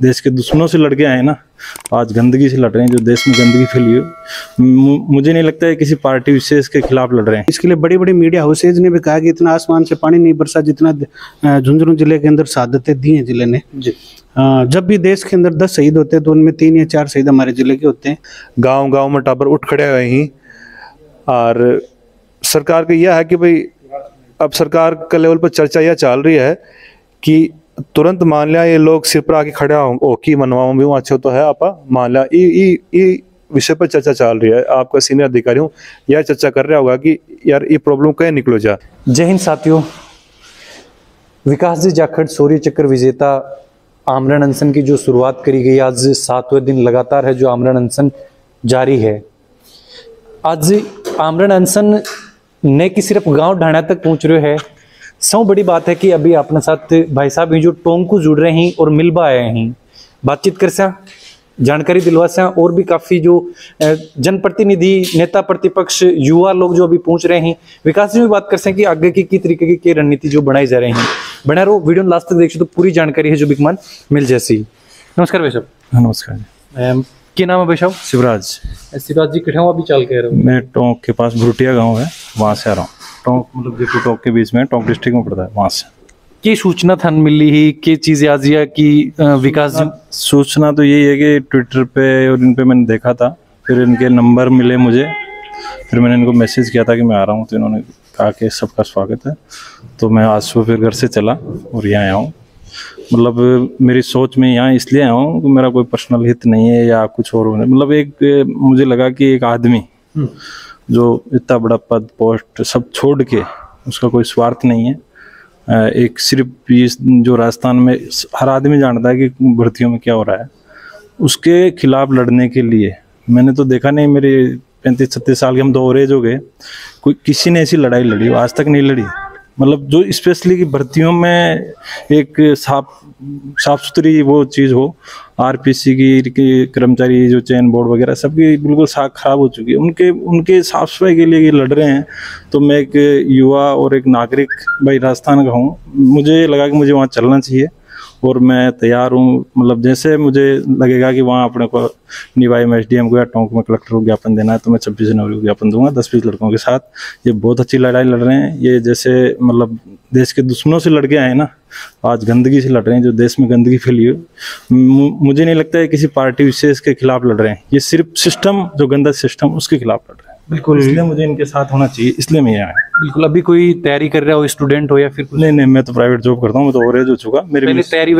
देश के दुश्मनों से लड़ के आए ना, आज गंदगी से लड़ रहे हैं, जो देश में गंदगी फैली है। मुझे नहीं लगता है किसी पार्टी विशेष के खिलाफ लड़ रहे हैं। इसके लिए बड़ी बड़ी मीडिया हाउसेज ने भी कहा कि इतना आसमान से पानी नहीं बरसा जितना झुंझुनू जिले के अंदर शहादतें दी हैं जिले ने जी। जब भी देश के अंदर 10 शहीद होते हैं तो उनमें 3 या 4 शहीद हमारे जिले के होते हैं। गांव गांव में टाबर उठ खड़े हुए ही, और सरकार का यह है कि भाई अब सरकार का लेवल पर चर्चा यह चल रही है कि तुरंत मान लिया ये लोग सिर पर आके खड़े हो कि मनवाओ भी अच्छे तो है आप मान लिया ये विषय पर चर्चा चल रही है। आपका सीनियर अधिकारी हूँ, यह चर्चा कर रहा होगा कि यार ये प्रॉब्लम कहीं निकलो जा। जय हिंद साथियों, विकास जी जाखड़ शौर्य चक्र विजेता आमरण अनशन की जो शुरुआत करी गई, आज 7वें दिन लगातार है जो आमरण अनशन जारी है। आज आमरण अनशन ने कि सिर्फ गांव ढाणा तक पहुंच रहे है। सौ बड़ी बात है कि अभी अपने साथ भाई साहब ही जो टोंक को जुड़ रहे हैं और मिलबा आए हैं, बातचीत कर सा जानकारी दिलवा सा, और भी काफी जो जनप्रतिनिधि, नेता प्रतिपक्ष, युवा लोग जो अभी पहुंच रहे हैं, विकास जी में बात कर सकें कि आगे की तरीके की रणनीति जो बनाई जा रही है। बना रहो, वीडियो लास्ट तक देखिए तो पूरी जानकारी है जो बिकमान मिल जैसी। नमस्कार भाई साहब। नमस्कार जी। क्या नाम है भाई साहब? शिवराज। शिवराज जी किठा अभी चाल कह रहे हो? मैं टोंक के पास भुरुटिया गाँव है, वहाँ से आ रहा हूँ। टोंक मतलब जयपुर टोंक के बीच में, टोंक डिस्ट्रिक्ट में पड़ता है, वहाँ से। की सूचना थान मिली ही की चीज आज या कि विकास जी? सूचना तो यही है कि ट्विटर पे और इन पे मैंने देखा था, फिर इनके नंबर मिले मुझे, फिर मैंने इनको मैसेज किया था कि मैं आ रहा हूँ, तो इन्होंने कहा कि सबका स्वागत है। तो मैं आज सुबह फिर घर से चला और यहाँ आया हूँ। मतलब मेरी सोच में यहाँ इसलिए आया हूँ कि मेरा कोई पर्सनल हित नहीं है या कुछ और होने, मतलब एक मुझे लगा कि एक आदमी जो इतना बड़ा पद पोस्ट सब छोड़ के, उसका कोई स्वार्थ नहीं है, एक सिर्फ जो राजस्थान में हर आदमी जानता है कि भर्तियों में क्या हो रहा है, उसके खिलाफ लड़ने के लिए। मैंने तो देखा नहीं, मेरे 35-36 साल के हम 2 एज हो गए, कोई किसी ने ऐसी लड़ाई लड़ी आज तक नहीं लड़ी। मतलब जो स्पेशली की भर्तियों में एक साफ सुथरी वो चीज़ हो, आरपीसी की कर्मचारी जो चयन बोर्ड वगैरह सबकी बिल्कुल साख खराब हो चुकी है, उनके साफ सफाई के लिए ये लड़ रहे हैं। तो मैं एक युवा और एक नागरिक भाई राजस्थान का हूँ, मुझे लगा कि मुझे वहाँ चलना चाहिए और मैं तैयार हूँ। मतलब जैसे मुझे लगेगा कि वहाँ अपने को निवाई में एसडीएम को या टोंक में कलेक्टर को ज्ञापन देना है, तो मैं 26 जनवरी को ज्ञापन दूंगा 10-20 लड़कों के साथ। ये बहुत अच्छी लड़ाई लड़ रहे हैं, ये जैसे मतलब देश के दुश्मनों से लड़ के आए ना, आज गंदगी से लड़ रहे हैं, जो देश में गंदगी फैली है। मुझे नहीं लगता है किसी पार्टी विशेष के खिलाफ लड़ रहे हैं, ये सिर्फ सिस्टम, जो गंदा सिस्टम, उसके खिलाफ लड़ रहे हैं। बिल्कुल, इसलिए मुझे इनके साथ होना चाहिए, इसलिए मैं यहाँ आया। बिल्कुल। अभी कोई तैयारी कर रहा हो, स्टूडेंट हो या फिर कुछ? नहीं, मैं तो प्राइवेट जॉब करता हूँ, मैं तो ओवरेज हो चुका। मेरी तैयारी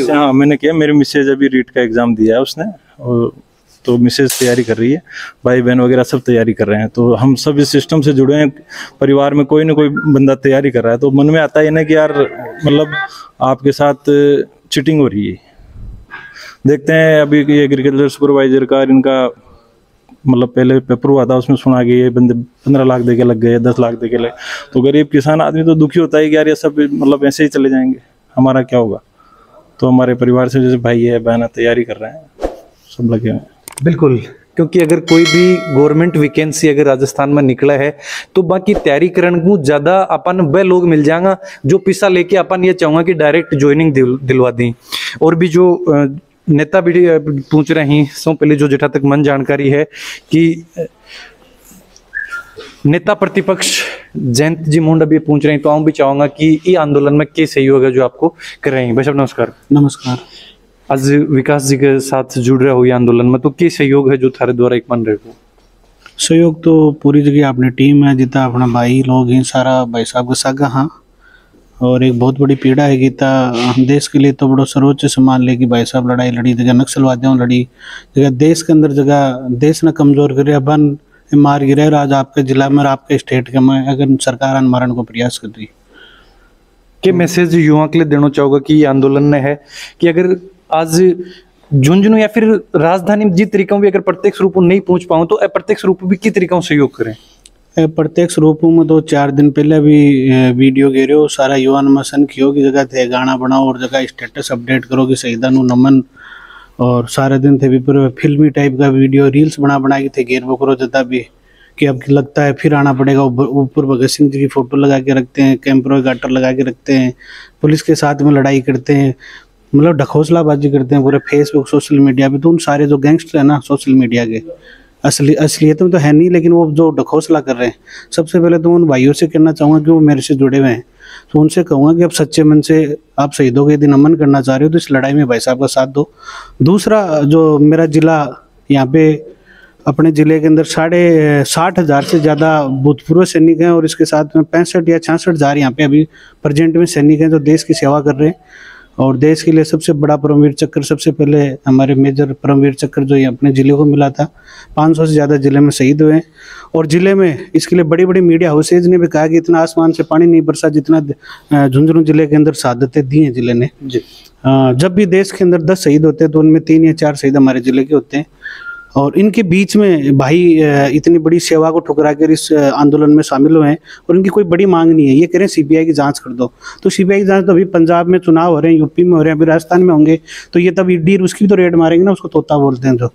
हाँ मैंने किया, मेरी मिसेज अभी रीट का एग्जाम दिया है उसने, और तो मिसेज तैयारी कर रही है, भाई बहन वगैरह सब तैयारी कर रहे हैं। तो हम सब इस सिस्टम से जुड़े हैं, परिवार में कोई ना कोई बंदा तैयारी कर रहा है, तो मन में आता है ना कि यार मतलब आपके साथ चीटिंग हो रही है। देखते हैं अभी एग्रीकल्चर सुपरवाइजर का इनका मतलब पहले पेपर हुआ था, उसमें सुना कि ये बंदे 15 लाख दे के लग गए, 10 लाख दे के लगे। तो गरीब किसान आदमी तो दुखी होता है कि यार ये सब मतलब ऐसे ही चले जाएंगे, हमारा क्या होगा। तो हमारे परिवार से जैसे भाई है बहन तैयारी कर रहे हैं, सब लगे हुए हैं। बिल्कुल, क्योंकि अगर कोई भी गवर्नमेंट वैकेंसी अगर राजस्थान में निकला है तो बाकी तैयारी करने को ज्यादा अपन वह लोग मिल जाएगा जो पैसा लेके अपन ये चाहूँगा कि डायरेक्ट ज्वाइनिंग दिलवा दी। और भी जो नेता भी पूछ रहे हैं, सो पहले जो जटा तक मन जानकारी है कि नेता प्रतिपक्ष जयंत जी मुंडा भी पूछ रहे हैं, तो हम भी चाहूंगा कि ये आंदोलन में क्या सहयोग है जो आपको कर रहे हैं। भाई साहब नमस्कार। नमस्कार। आज विकास जी के साथ जुड़ रहे हो ये आंदोलन में, तो क्या सहयोग है जो थारे द्वारा एक मन रहे हो? सहयोग तो पूरी जगह अपनी टीम है, जितना अपना भाई लोग हैं सारा भाई साहब का सागा। हाँ, और एक बहुत बड़ी पीड़ा है गीता देश के लिए, तो बड़ो सर्वोच्च सम्मान लेगी भाई साहब लड़ाई लड़ी, जगह नक्सलवादियों लड़ी, जगह देश के अंदर जगह देश ने कमजोर करे, बन मार गिरे। आज आपके जिला में आपके स्टेट के में अगर सरकार मारने को प्रयास कर रही, के मैसेज युवा के लिए देना चाहोगा कि ये आंदोलन ने है कि अगर आज झुंझुनू या फिर राजधानी जिस तरीकों भी अगर प्रत्यक्ष रूप में नहीं पहुंच पाऊँ तो अप्रत्यक्ष रूप भी किस तरीकों से सहयोग करें? प्रत्यक्ष रूपों में तो 4 दिन पहले भी वीडियो गे हो, सारा युवा नमन कियो की जगह थे गाना बनाओ और जगह स्टेटस अपडेट करो कि शहीदां नमन, और सारे दिन थे भी पूरे फिल्मी टाइप का वीडियो रील्स बना के थे घेर करो जता भी कि अब लगता है फिर आना पड़ेगा। ऊपर भगत सिंह जी की फोटो लगा के रखते हैं, कैंपरो गाटर लगा के रखते हैं, पुलिस के साथ में लड़ाई करते हैं। मतलब ढकोसलाबाजी करते हैं पूरे फेसबुक सोशल मीडिया पे। तो उन सारे जो गैंगस्टर है ना सोशल मीडिया के, असलियत में तो है नहीं, लेकिन वो जो ढकोसला कर रहे हैं, सबसे पहले तो उन भाइयों से कहना चाहूँगा कि वो मेरे से जुड़े हुए हैं, तो उनसे कहूँगा कि अब सच्चे मन से आप शहीदों के दिन नमन करना चाह रहे हो तो इस लड़ाई में भाई साहब का साथ दो। दूसरा, जो मेरा जिला यहाँ पे अपने ज़िले के अंदर 60,000 से ज़्यादा भूतपूर्व सैनिक हैं, और इसके साथ में 65 या 66,000 यहाँ पे अभी प्रेजेंट में सैनिक हैं जो देश की सेवा कर रहे हैं। और देश के लिए सबसे बड़ा परमवीर चक्र सबसे पहले हमारे मेजर परमवीर चक्र जो ये अपने ज़िले को मिला था, 500 से ज़्यादा ज़िले में शहीद हुए हैं। और ज़िले में इसके लिए बड़ी बड़ी मीडिया हाउसेज ने भी कहा कि इतना आसमान से पानी नहीं बरसा जितना झुंझुनू ज़िले के अंदर शहादतें दी हैं ज़िले ने। जब भी देश के अंदर 10 शहीद होते हैं तो उनमें 3 या 4 शहीद हमारे ज़िले के होते हैं। और इनके बीच में भाई इतनी बड़ी सेवा को ठुकरा कर इस आंदोलन में शामिल हुए हैं, और इनकी कोई बड़ी मांग नहीं है। ये कह रहे हैं सीबीआई की जांच कर दो, तो सीबीआई की जांच तो अभी पंजाब में चुनाव हो रहे हैं, यूपी में हो रहे हैं, अभी राजस्थान में होंगे, तो ये तब ईडी उसकी तो रेड मारेंगे ना, उसको तोता बोलते हैं जो।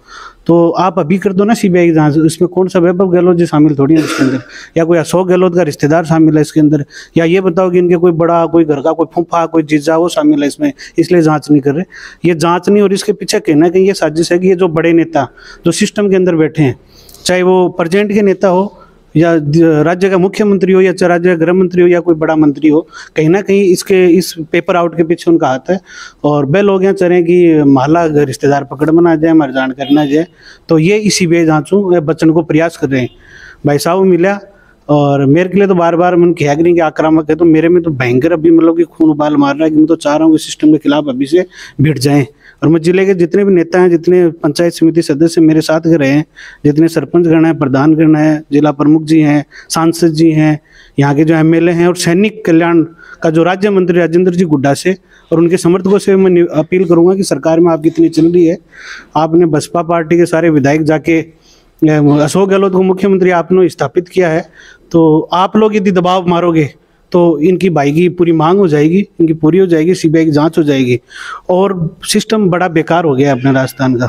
तो आप अभी कर दो ना सीबीआई की जांच। इसमें कौन सा वैभव गहलोत जी शामिल थोड़ी है इसके अंदर, या कोई अशोक गहलोत का रिश्तेदार शामिल है इसके अंदर, या ये बताओ कि इनके कोई बड़ा कोई घर का कोई फूफा कोई जीजा वो शामिल है इसमें, इसलिए जांच नहीं कर रहे। ये जांच नहीं, और इसके पीछे कहना कहीं ये साजिश है कि ये जो बड़े नेता जो सिस्टम के अंदर बैठे हैं, चाहे वो प्रेजेंट के नेता हो या राज्य का मुख्यमंत्री हो या राज्य का गृह मंत्री हो या कोई बड़ा मंत्री हो, कहीं ना कहीं इस पेपर आउट के पीछे उनका हाथ है। और वे लोग यहाँ चलें कि महला रिश्तेदार पकड़ बना जाए, हमारी जान करना जाए, तो ये इसी वे जांचू बच्चन को प्रयास कर रहे हैं। भाई साहब मिला, और मेरे के लिए तो बार बार मन कहा करें कि आक्रामक है, तो मेरे में तो भयंकर अभी मतलब कि खून उबाल मार रहा है कि मैं तो चाह रहा हूँ कि सिस्टम के खिलाफ अभी से भिड़ जाएं। और मैं जिले के जितने भी नेता हैं, जितने पंचायत समिति सदस्य मेरे साथ के रहे हैं, जितने सरपंच गण हैं, प्रधान गण हैं, जिला प्रमुख जी हैं, सांसद जी हैं, यहाँ के जो एमएलए हैं, और सैनिक कल्याण का जो राज्य मंत्री राजेंद्र जी गुड्डा से और उनके समर्थकों से मैं अपील करूँगा कि सरकार में आपकी इतनी चल रही है, आपने बसपा पार्टी के सारे विधायक जाके अशोक गहलोत को मुख्यमंत्री आपने स्थापित किया है, तो आप लोग यदि दबाव मारोगे तो इनकी भाई की पूरी मांग हो जाएगी, इनकी पूरी हो जाएगी, सीबीआई की जांच हो जाएगी, और सिस्टम बड़ा बेकार हो गया है अपने राजस्थान का।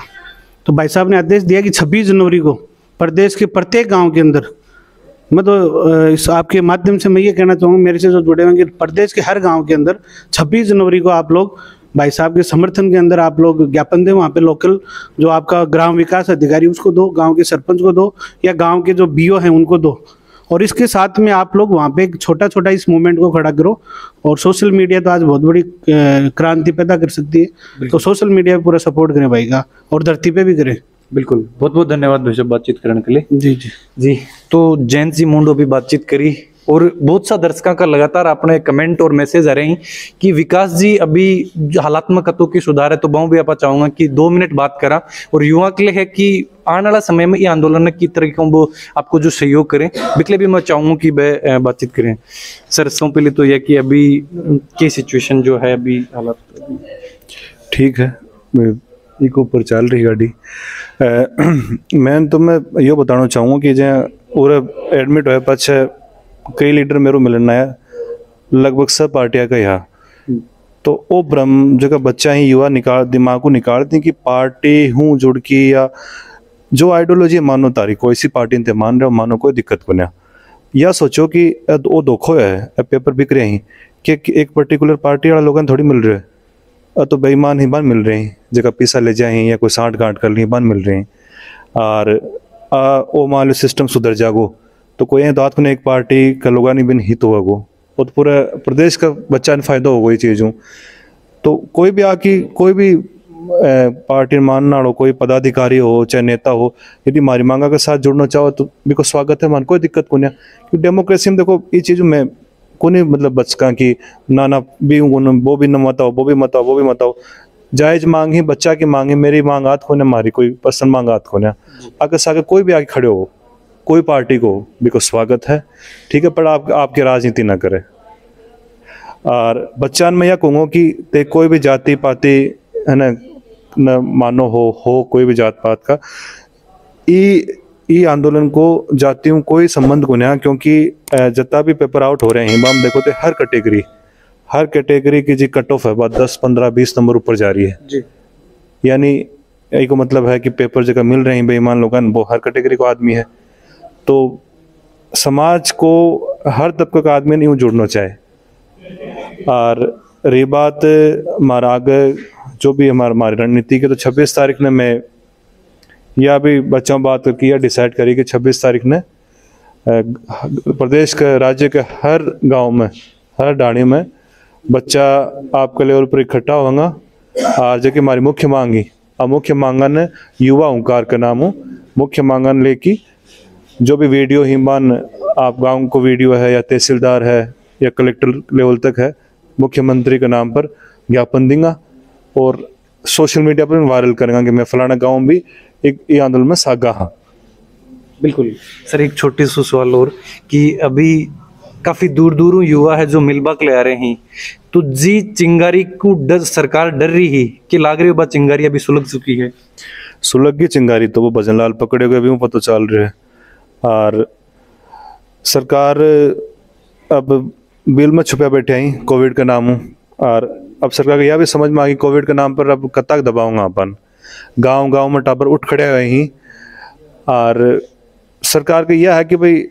तो भाई साहब ने आदेश दिया कि 26 जनवरी को प्रदेश के प्रत्येक गांव के अंदर, मैं तो इस आपके माध्यम से मैं ये कहना चाहूँगा मेरे से जो जुड़े होंगे, प्रदेश के हर गाँव के अंदर 26 जनवरी को आप लोग भाई साहब के समर्थन के अंदर आप लोग ज्ञापन दें। वहाँ पे लोकल जो आपका ग्राम विकास अधिकारी उसको दो, गांव के सरपंच को दो, या गांव के जो बीओ हैं उनको दो, और इसके साथ में आप लोग वहाँ पे एक छोटा छोटा इस मूवमेंट को खड़ा करो। और सोशल मीडिया तो आज बहुत बड़ी क्रांति पैदा कर सकती है, तो सोशल मीडिया पे पूरा सपोर्ट करें भाई का, और धरती पे भी करें। बिल्कुल, बहुत बहुत धन्यवाद भाई साहब बातचीत करने के लिए। जी जी जी, तो जयंत जी मुंडो भी बातचीत करी, और बहुत सा दर्शकों का लगातार अपने कमेंट और मैसेज आ रहे हैं कि विकास जी अभी हालात्मक हतों की सुधार है, तो बहु भी आप चाहूंगा कि 2 मिनट बात करा, और युवा के लिए है कि आने वाला समय में ये आंदोलन की तरीकों वो आपको जो सहयोग करें, बिकले भी मैं चाहूँगा कि वह बातचीत करें। सर, सबसे पहले तो यह कि अभी की सिचुएशन जो है अभी हालात ठीक है, एक ऊपर चल रही गाड़ी। मैं ये बताना चाहूँगा कि जो और एडमिट हुए पाछे कई लीडर मेरे मिलना है, लगभग सब पार्टियां का यहाँ, तो वो भ्रम जगह बच्चा ही युवा दिमाग को निकालती हैं कि पार्टी हूँ जुड़ की, या जो आइडियोलॉजी मानो तारीख को इसी पार्टी ने मान रहे हो, मानो कोई दिक्कत को नहीं। या सोचो कि वो धोखो है, पेपर बिक रहे हैं कि एक पर्टिकुलर पार्टी वाला लोगों थोड़ी मिल रहे हैं, तो बेईमान ही बन मिल रहे हैं, जगह पैसा ले जाए या कोई साठ गांठ कर ली बन मिल रहे हैं। और वो मान लो सिस्टम सुधर जागो तो कोई दात को एक पार्टी का लोगा नहीं बिन हित होगा, वो तो पूरा प्रदेश का बच्चा ने फायदा होगा ये चीज़ों। तो कोई भी आके कोई भी पार्टी मानना हो, कोई पदाधिकारी हो चाहे नेता हो, यदि हमारी मांगा के साथ जुड़ना चाहो तो बिल्कुल स्वागत है, मान कोई दिक्कत को नहीं। क्योंकि डेमोक्रेसी में देखो ये चीज़ में को नहीं मतलब बचका कि ना भी वो भी न मत आओ, वो भी मत आओ, वो भी मत आओ। जायज मांग ही बच्चा की मांग है, मेरी मांग हाथ खोने, हमारी कोई पर्सनल मांग हाथ खोने। अगर सागर कोई भी आगे खड़े हो कोई पार्टी को बिल्कुल स्वागत है, ठीक है, पर आपकी राजनीति ना करे। और बच्चा मैं यह कहूँगा कि ते कोई भी जाति पाति है न मानो हो कोई भी जात पात का, ई आंदोलन को जातियों कोई संबंध को नहीं, क्योंकि जितना भी पेपर आउट हो रहे हैं हम देखो तो हर कैटेगरी की जी कट ऑफ है, बात 10, 15, 20 नंबर ऊपर जा रही है जी। यानी यही को मतलब है कि पेपर जगह मिल रहे हैं बेईमान लोग, वो हर कैटेगरी को आदमी है। तो समाज को हर तबके का आदमी नहीं जुड़ना चाहे। और रही बात हमारा आगे जो भी हमारी रणनीति के, तो 26 तारीख ने मैं या भी बच्चों बात करके या डिसाइड करी कि 26 तारीख ने प्रदेश के, राज्य के हर गांव में, हर डाणी में बच्चा आपके लेवल पर इकट्ठा होगा। और जो कि हमारी मुख्य मांगी, अब मुख्य मांगन युवा ओंकार का नाम हो, मुख्य मांगन लेके जो भी वीडियो हिमान आप गांव को वीडियो है या तहसीलदार है या कलेक्टर लेवल तक है, मुख्यमंत्री के नाम पर ज्ञापन देंगे और सोशल मीडिया पर वायरल करेंगे कि मैं फलाना गांव भी एक ये आंदोलन में सागा हाँ। बिल्कुल सर, एक छोटी सी सवाल और कि अभी काफी दूर दूर युवा है जो मिलबा के ले आ रहे हैं, तो जी चिंगारी को डर सरकार डर रही है कि लाग रही हो बात चिंगारी अभी सुलग चुकी है? सुलग गई चिंगारी तो वो भजनलाल पकड़े हुए भी पता चल रहे है। और सरकार अब बिल में छुपा बैठे हैं कोविड का नाम हो, और अब सरकार को यह भी समझ में आ गई कोविड के नाम पर अब कतक दबाऊंगा अपन, गांव गांव में टाबर उठ खड़े हुए हैं। और सरकार का यह है कि भाई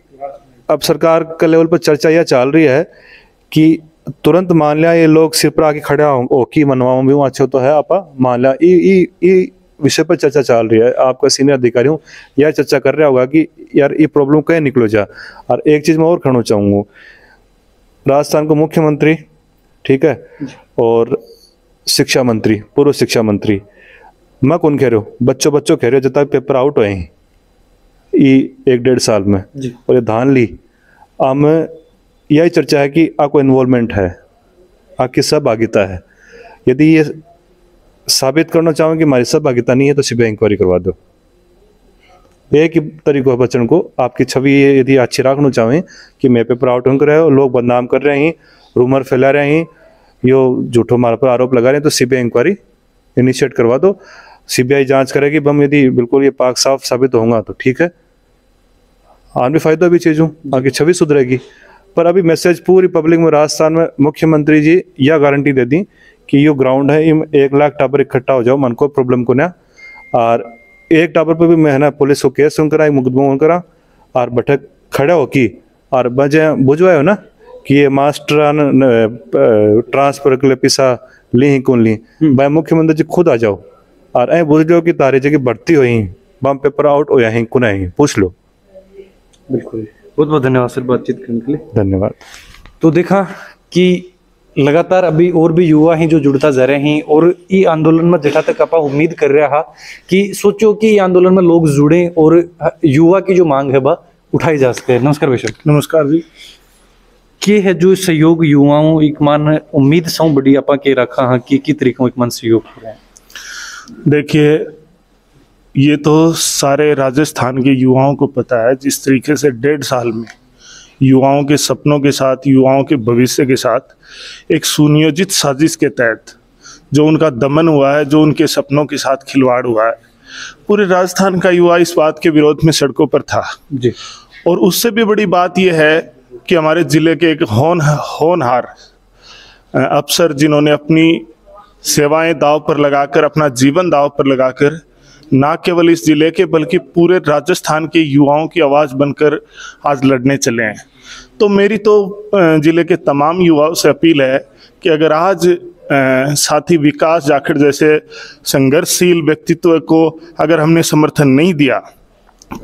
अब सरकार के लेवल पर चर्चा यह चल रही है कि तुरंत मान लिया ये लोग सिर पर आके खड़ा हो कि मनवाऊं भी अच्छा तो है आपा, मान लिया ये विषय पर चर्चा चल रही है। आपका सीनियर अधिकारी हूँ, यह चर्चा कर रहा होगा कि यार ये प्रॉब्लम कहीं निकलो जा। और एक चीज मैं और कहना चाहूँगा, राजस्थान को मुख्यमंत्री ठीक है और शिक्षा मंत्री, पूर्व शिक्षा मंत्री, मैं कौन कह रहे हो, बच्चों कह रहे हो जब तक पेपर आउट हुए हैं ये 1-1.5 साल में और ये धान ली, हम यही चर्चा है कि आपको इन्वॉल्वमेंट है, आपकी सहभागिता है। यदि ये साबित करना चाहो कि हमारी सहभागिता नहीं है तो सीबीआई इंक्वायरी करवा दो। एक ही तरीका है बच्चन को, आपकी छवि यदि अच्छी रखना चाहें कि मैं पेपर आउट कर रहे हो, लोग बदनाम कर रहे हैं, रूमर फैला रहे हैं, यो झूठो हमारे पर आरोप लगा रहे हैं, तो सीबीआई इंक्वायरी इनिशिएट करवा दो। सीबीआई जांच करेगी, बम यदि बिल्कुल ये पाक साफ साबित होगा तो ठीक है, आन भी फायदा भी चीज़ हूँ, आगे छवि सुधरेगी। पर अभी मैसेज पूरी पब्लिक में, राजस्थान में मुख्यमंत्री जी यह गारंटी दे दी कि यो ग्राउंड है, 1 लाख टावर इकट्ठा हो जाओ, मन को प्रॉब्लम को ना। और एक टावर पर भी मैं ना पुलिस को केस सुन करा, मुकदमा करा और बैठक खड़े हो की और बजे बुझवाए हो ना कि ये मास्टर ट्रांसफर के लिए पैसा ली ही कौन ली, भाई मुख्यमंत्री जी खुद आ जाओ और ऐ बुझ लो कि तारी जगह बढ़ती हुई बम पेपर आउट हो ही कुना ही पूछ लो। बिल्कुल, बहुत बहुत धन्यवाद सर बातचीत करने के लिए। धन्यवाद। तो देखा कि लगातार अभी और भी युवा हैं जो जुड़ता जा रहे हैं और ये आंदोलन में जहाँ तक आप उम्मीद कर रहा कि सोचो कि ये आंदोलन में लोग जुड़े और युवा की जो मांग है वह उठाई जा सके। नमस्कार बेशक। नमस्कार जी। के है जो सहयोग युवाओं एक मान उम्मीद सौ बड़ी आप के रखा हाँ कि तरीकों एक मन सहयोग हो रहे हैं? देखिए, ये तो सारे राजस्थान के युवाओं को पता है जिस तरीके से 1.5 साल में युवाओं के सपनों के साथ, युवाओं के भविष्य के साथ एक सुनियोजित साजिश के तहत जो उनका दमन हुआ है, जो उनके सपनों के साथ खिलवाड़ हुआ है, पूरे राजस्थान का युवा इस बात के विरोध में सड़कों पर था जी। और उससे भी बड़ी बात यह है कि हमारे जिले के एक होनहार अफसर जिन्होंने अपनी सेवाएं दांव पर लगाकर, अपना जीवन दांव पर लगाकर ना केवल इस जिले के बल्कि पूरे राजस्थान के युवाओं की आवाज़ बनकर आज लड़ने चले हैं। तो मेरी तो जिले के तमाम युवाओं से अपील है कि अगर आज साथी विकास जाखड़ जैसे संघर्षशील व्यक्तित्व को अगर हमने समर्थन नहीं दिया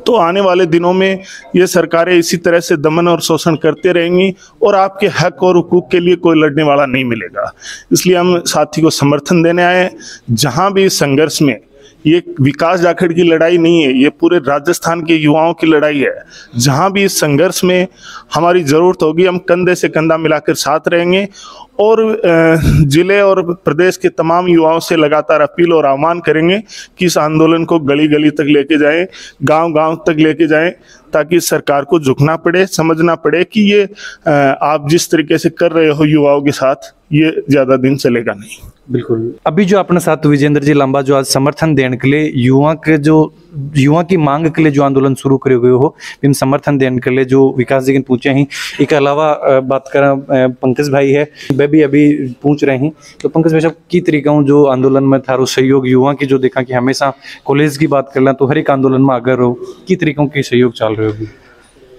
तो आने वाले दिनों में ये सरकारें इसी तरह से दमन और शोषण करते रहेंगी और आपके हक और हुकूक के लिए कोई लड़ने वाला नहीं मिलेगा। इसलिए हम साथी को समर्थन देने आए हैं। जहाँ भी इस संघर्ष में, ये विकास जाखड़ की लड़ाई नहीं है, ये पूरे राजस्थान के युवाओं की लड़ाई है। जहाँ भी इस संघर्ष में हमारी ज़रूरत होगी, हम कंधे से कंधा मिलाकर साथ रहेंगे और जिले और प्रदेश के तमाम युवाओं से लगातार अपील और आह्वान करेंगे कि इस आंदोलन को गली गली तक लेके जाएं, गांव गांव तक लेके जाएं, ताकि सरकार को झुकना पड़े, समझना पड़े कि ये आप जिस तरीके से कर रहे हो युवाओं के साथ, ये ज़्यादा दिन चलेगा नहीं। बिल्कुल। अभी जो अपने साथ विजेंद्र जी लंबा जो आज समर्थन देने के लिए युवा की मांग के लिए जो आंदोलन शुरू करे हुए हो, इन समर्थन देने के लिए जो विकास जी पूछे हैं, एक अलावा बात करें पंकज भाई है, वे भी अभी पूछ रहे हैं। तो पंकज भाई साहब की तरीका जो आंदोलन में थारो सहयोग युवा की जो देखा कि हमेशा कॉलेज की बात कर लें तो हर एक आंदोलन में अगर हो की तरीकों की सहयोग चल रहे होगी?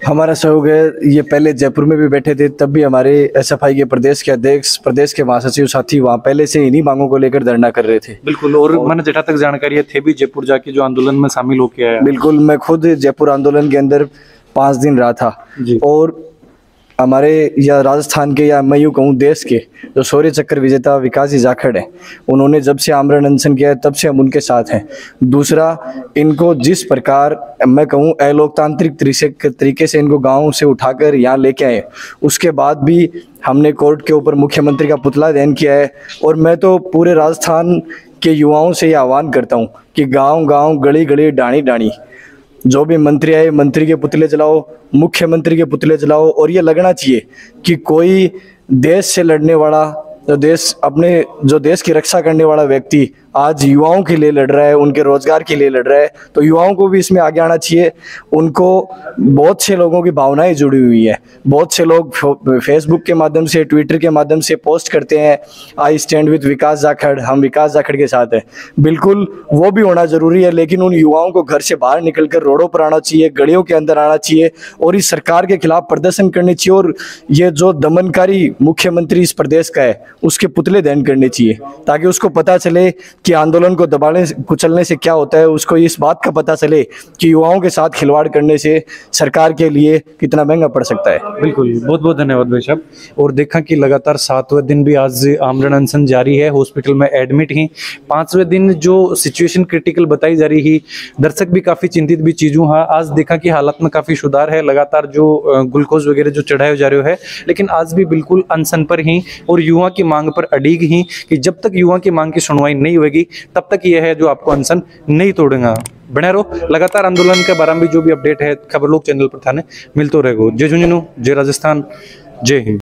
हमारा सहयोग है, ये पहले जयपुर में भी बैठे थे, तब भी हमारे एसएफआई के प्रदेश के अध्यक्ष, प्रदेश के महासचिव साथी वहाँ पहले से इन्हीं मांगों को लेकर धरना कर रहे थे। बिल्कुल, और मैंने जहाँ तक जानकारी है थे भी जयपुर जाके जो आंदोलन में शामिल होके आया। बिल्कुल, मैं खुद जयपुर आंदोलन के अंदर 5 दिन रहा था जी। और हमारे या राजस्थान के या मैं यूँ कहूँ देश के जो शौर्य चक्र विजेता विकास जी जाखड़ हैं, उन्होंने जब से आमरण अनशन किया है तब से हम उनके साथ हैं। दूसरा, इनको जिस प्रकार मैं कहूँ अलोकतांत्रिक तरीके से इनको गांव से उठाकर यहाँ लेके आए, उसके बाद भी हमने कोर्ट के ऊपर मुख्यमंत्री का पुतला दहन किया है। और मैं तो पूरे राजस्थान के युवाओं से ये आह्वान करता हूँ कि गाँव गाँव, गली गली, डाणी डाणी जो भी मंत्री आए, मंत्री के पुतले जलाओ, मुख्यमंत्री के पुतले जलाओ। और ये लगना चाहिए कि कोई देश से लड़ने वाला, जो देश की रक्षा करने वाला व्यक्ति आज युवाओं के लिए लड़ रहा है, उनके रोजगार के लिए लड़ रहा है, तो युवाओं को भी इसमें आगे आना चाहिए। उनको बहुत से लोगों की भावनाएं जुड़ी हुई है। बहुत से लोग फेसबुक के माध्यम से, ट्विटर के माध्यम से पोस्ट करते हैं, आई स्टैंड विद विकास जाखड़, हम विकास जाखड़ के साथ हैं। बिल्कुल वो भी होना जरूरी है, लेकिन उन युवाओं को घर से बाहर निकलकर रोडों पर आना चाहिए, गलियों के अंदर आना चाहिए और इस सरकार के खिलाफ प्रदर्शन करने चाहिए। और ये जो दमनकारी मुख्यमंत्री इस प्रदेश का है, उसके पुतले दहन करने चाहिए, ताकि उसको पता चले कि आंदोलन को दबाने कुचलने से क्या होता है। उसको इस बात का पता चले कि युवाओं के साथ खिलवाड़ करने से सरकार के लिए कितना महंगा पड़ सकता है। बिल्कुल, बहुत बहुत धन्यवाद भाई साहब। और देखा कि लगातार 7वें दिन भी आज आमरण अनशन जारी है, हॉस्पिटल में एडमिट ही। 5वें दिन जो सिचुएशन क्रिटिकल बताई जा रही है, दर्शक भी काफी चिंतित भी चीजों हाँ। आज देखा कि हालत में काफी सुधार है, लगातार जो ग्लूकोज वगैरह जो चढ़ाए जा रहे है, लेकिन आज भी बिल्कुल अनशन पर ही और युवा की मांग पर अड़िग ही कि जब तक युवा की मांग की सुनवाई नहीं होगी तब तक यह है जो आपको अनशन नहीं तोड़ेगा। बने रहो, लगातार आंदोलन के बारे में जो भी अपडेट है खबर लोग चैनल पर थाने मिलते रहेगा। जय झुंझुनू, जय राजस्थान, जय हिंद।